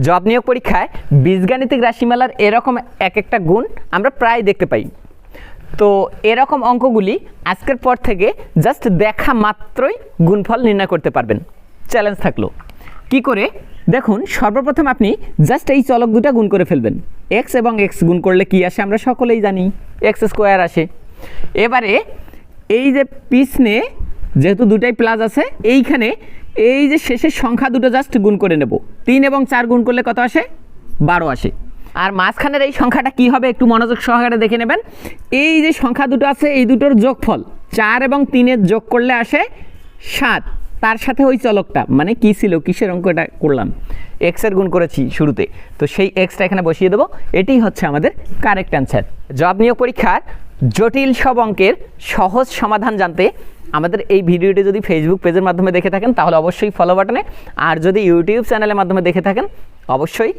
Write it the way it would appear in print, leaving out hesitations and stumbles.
Job নিয়োগ পরীক্ষায় বীজগাণিতিক রাশিমালার এরকম এক একটা গুণ আমরা প্রায় দেখতে পাই। তো এরকম অঙ্কগুলি আজকের পর থেকে জাস্ট দেখা মাত্রই গুণফল নির্ণয় করতে পারবেন। চ্যালেঞ্জ থাকলো কি করে দেখুন, সর্বপ্রথম আপনি জাস্ট এই চলক দুটা গুণ করে ফেলবেন। এক্স এবং এক্স গুণ করলে কি আসে আমরা সকলেই জানি, এক্স স্কোয়ার আসে। এবারে এই যে পিছনে যেহেতু দুটাই প্লাস আছে, এইখানে এই যে শেষের সংখ্যা দুটো জাস্ট গুণ করে নেব। 3 এবং 4 গুণ করলে কত আসে? 12 আসে। আর মাঝখানের এই সংখ্যাটা কি হবে একটু মনোযোগ সহকারে দেখে নেবেন। এই যে সংখ্যা দুটো আছে এই দুটোর যোগফল 4 এবং 3-এর যোগ করলে আসে 7। তার সাথে ওই চলকটা মানে কি ছিল, কিসের অঙ্ক এটা করলাম, এক্সের গুণ করেছি শুরুতে, তো সেই এক্সটা এখানে বসিয়ে দেবো। এটাই হচ্ছে আমাদের কারেক্ট অ্যান্সার। জব নিয়োগ পরীক্ষার জটিল সব অঙ্কের সহজ সমাধান জানতে আমাদের এই ভিডিওটি যদি ফেসবুক পেজের মাধ্যমে দেখে থাকেন তাহলে অবশ্যই ফলো বাটনে, আর যদি ইউটিউব চ্যানেলের মাধ্যমে দেখে থাকেন অবশ্যই